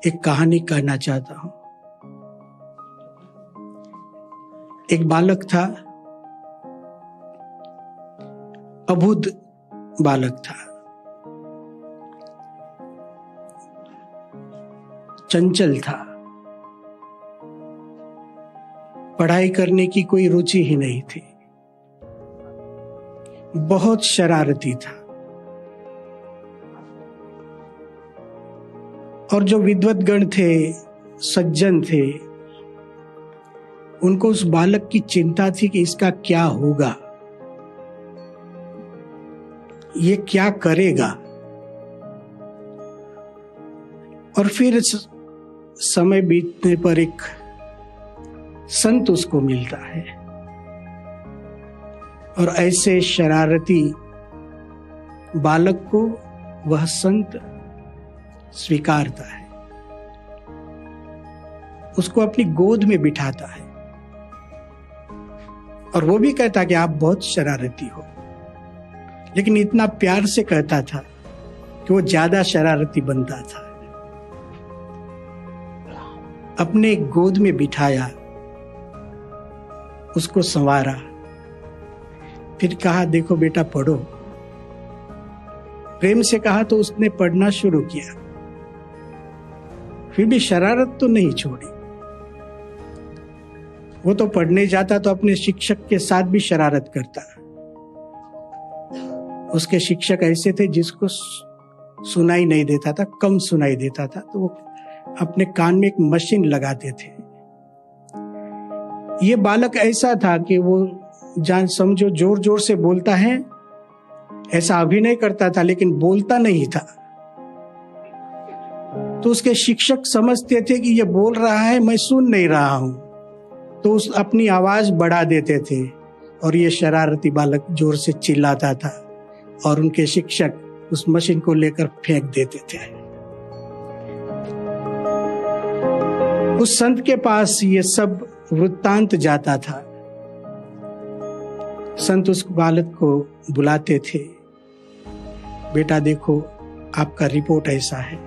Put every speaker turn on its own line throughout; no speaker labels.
एक कहानी कहना चाहता हूं। एक बालक था, अबुध बालक था, चंचल था, पढ़ाई करने की कोई रुचि ही नहीं थी, बहुत शरारती था। और जो विद्वत गण थे, सज्जन थे, उनको उस बालक की चिंता थी कि इसका क्या होगा, ये क्या करेगा। और फिर समय बीतने पर एक संत उसको मिलता है और ऐसे शरारती बालक को वह संत स्वीकारता है, उसको अपनी गोद में बिठाता है और वो भी कहता कि आप बहुत शरारती हो, लेकिन इतना प्यार से कहता था कि वो ज्यादा शरारती बनता था। अपने गोद में बिठाया, उसको संवारा, फिर कहा देखो बेटा पढ़ो। प्रेम से कहा तो उसने पढ़ना शुरू किया, फिर भी शरारत तो नहीं छोड़ी। वो तो पढ़ने जाता तो अपने शिक्षक के साथ भी शरारत करता। उसके शिक्षक ऐसे थे जिसको सुनाई नहीं देता था, कम सुनाई देता था, तो वो अपने कान में एक मशीन लगाते थे। ये बालक ऐसा था कि वो जान समझो जोर जोर से बोलता है, ऐसा अभिनय करता था लेकिन बोलता नहीं था। तो उसके शिक्षक समझते थे कि ये बोल रहा है, मैं सुन नहीं रहा हूं, तो उस अपनी आवाज बढ़ा देते थे और ये शरारती बालक जोर से चिल्लाता था और उनके शिक्षक उस मशीन को लेकर फेंक देते थे। उस संत के पास ये सब वृत्तांत जाता था। संत उस बालक को बुलाते थे, बेटा देखो आपका रिपोर्ट ऐसा है।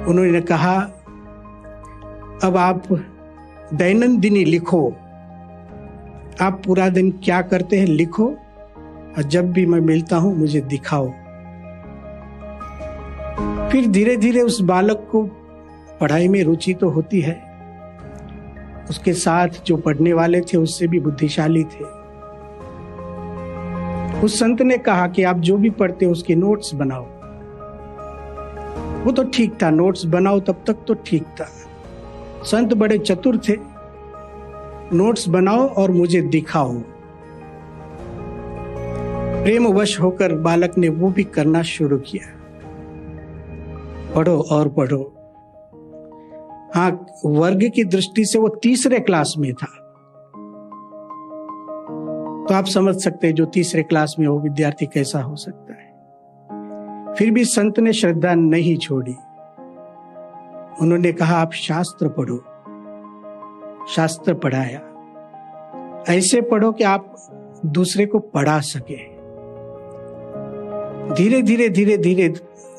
उन्होंने कहा अब आप दैनंदिनी लिखो, आप पूरा दिन क्या करते हैं लिखो और जब भी मैं मिलता हूं मुझे दिखाओ। फिर धीरे धीरे उस बालक को पढ़ाई में रुचि तो होती है, उसके साथ जो पढ़ने वाले थे उससे भी बुद्धिशाली थे। उस संत ने कहा कि आप जो भी पढ़ते हो उसके नोट्स बनाओ। वो तो ठीक था, नोट्स बनाओ, तब तक तो ठीक था। संत बड़े चतुर थे, नोट्स बनाओ और मुझे दिखाओ। प्रेमवश होकर बालक ने वो भी करना शुरू किया, पढ़ो और पढ़ो। हाँ, वर्ग की दृष्टि से वो तीसरे क्लास में था, तो आप समझ सकते हैं जो तीसरे क्लास में हो विद्यार्थी कैसा हो सकता है। फिर भी संत ने श्रद्धा नहीं छोड़ी। उन्होंने कहा आप शास्त्र पढ़ो। शास्त्र पढ़ाया, ऐसे पढ़ो कि आप दूसरे को पढ़ा सके। धीरे धीरे धीरे धीरे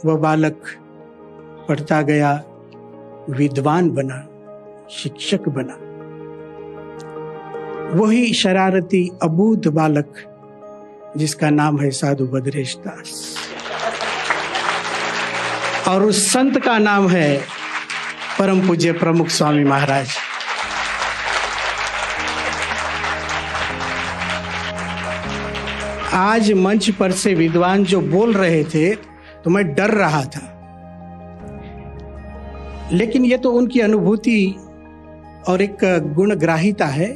वह बालक पढ़ता गया, विद्वान बना, शिक्षक बना। वही शरारती अबूध बालक जिसका नाम है साधु भद्रेश दास, और उस संत का नाम है परम पूज्य प्रमुख स्वामी महाराज। आज मंच पर से विद्वान जो बोल रहे थे तो मैं डर रहा था, लेकिन ये तो उनकी अनुभूति और एक गुणग्राहिता है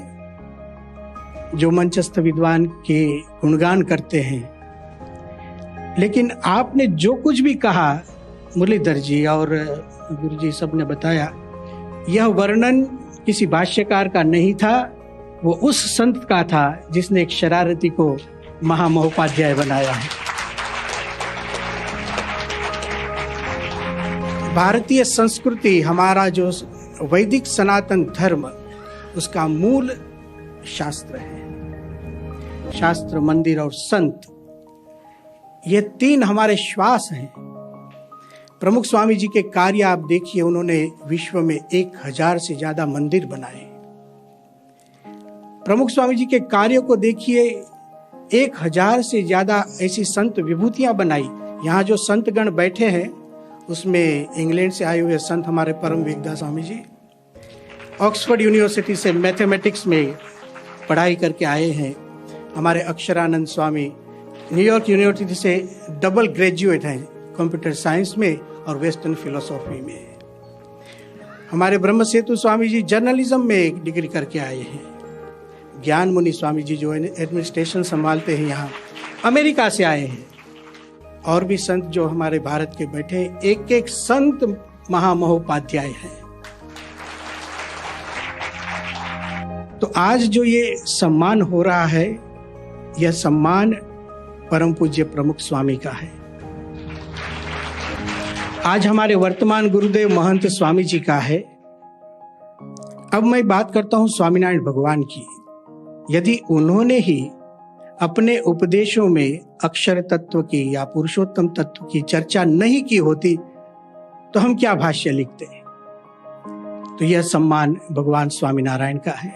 जो मंचस्थ विद्वान के गुणगान करते हैं। लेकिन आपने जो कुछ भी कहा, मुरलीधर जी और गुरु जी सब ने बताया, यह वर्णन किसी भाष्यकार का नहीं था, वो उस संत का था जिसने एक शरारती को महामहोपाध्याय बनाया है। भारतीय संस्कृति, हमारा जो वैदिक सनातन धर्म, उसका मूल शास्त्र है। शास्त्र, मंदिर और संत, ये तीन हमारे श्वास हैं। प्रमुख स्वामी जी के कार्य आप देखिए, उन्होंने विश्व में 1000 से ज्यादा मंदिर बनाए। प्रमुख स्वामी जी के कार्यों को देखिए, 1000 से ज्यादा ऐसी संत विभूतियां बनाई। यहाँ जो संतगण बैठे हैं उसमें इंग्लैंड से आए हुए संत हमारे परम वेगदा स्वामी जी, ऑक्सफोर्ड यूनिवर्सिटी से मैथमेटिक्स में पढ़ाई करके आए हैं। हमारे अक्षरानंद स्वामी न्यूयॉर्क यूनिवर्सिटी से डबल ग्रेजुएट हैं, कंप्यूटर साइंस में और वेस्टर्न फिलोसॉफी में। हमारे ब्रह्म सेतु स्वामी जी जर्नलिज्म में एक डिग्री करके आए हैं। ज्ञान मुनि स्वामी जी जो एडमिनिस्ट्रेशन संभालते हैं, यहाँ अमेरिका से आए हैं। और भी संत जो हमारे भारत के बैठे, एक एक संत महामहोपाध्याय हैं। तो आज जो ये सम्मान हो रहा है, यह सम्मान परम पूज्य प्रमुख स्वामी का है। आज हमारे वर्तमान गुरुदेव महंत स्वामी जी का है। अब मैं बात करता हूं स्वामीनारायण भगवान की। यदि उन्होंने ही अपने उपदेशों में अक्षर तत्व की या पुरुषोत्तम तत्व की चर्चा नहीं की होती तो हम क्या भाष्य लिखते। तो यह सम्मान भगवान स्वामीनारायण का है।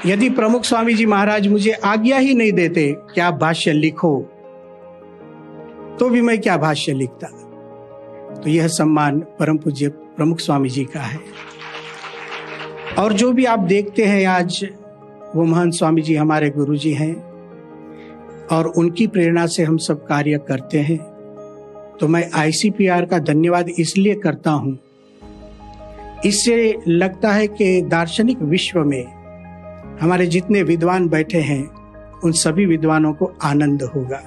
यदि प्रमुख स्वामी जी महाराज मुझे आज्ञा ही नहीं देते कि आप भाष्य लिखो, तो भी मैं क्या भाष्य लिखता। तो यह सम्मान परम पूज्य प्रमुख स्वामी जी का है। और जो भी आप देखते हैं आज, वो महान स्वामी जी हमारे गुरु जी हैं और उनकी प्रेरणा से हम सब कार्य करते हैं। तो मैं ICPR का धन्यवाद इसलिए करता हूं, इससे लगता है कि दार्शनिक विश्व में हमारे जितने विद्वान बैठे हैं उन सभी विद्वानों को आनंद होगा।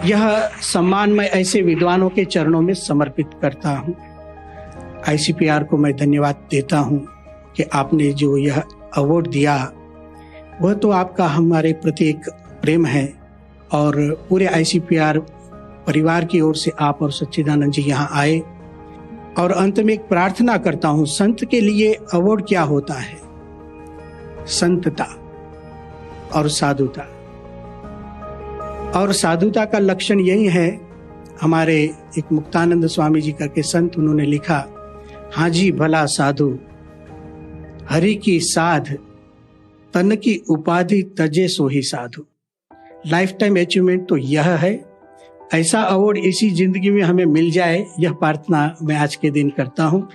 यह सम्मान मैं ऐसे विद्वानों के चरणों में समर्पित करता हूं। ICPR को मैं धन्यवाद देता हूं कि आपने जो यह अवार्ड दिया, वह तो आपका हमारे प्रति एक प्रेम है और पूरे ICPR परिवार की ओर से आप और सच्चिदानंद जी यहाँ आए। और अंत में एक प्रार्थना करता हूँ, संत के लिए अवार्ड क्या होता है? संतता और साधुता। और साधुता का लक्षण यही है। हमारे एक मुक्तानंद स्वामी जी करके संत, उन्होंने लिखा, हाँ जी भला साधु हरि की साध, तन की उपाधि तजे सो ही साधु। लाइफ टाइम अचीवमेंट तो यह है। ऐसा अवार्ड इसी जिंदगी में हमें मिल जाए, यह प्रार्थना मैं आज के दिन करता हूँ।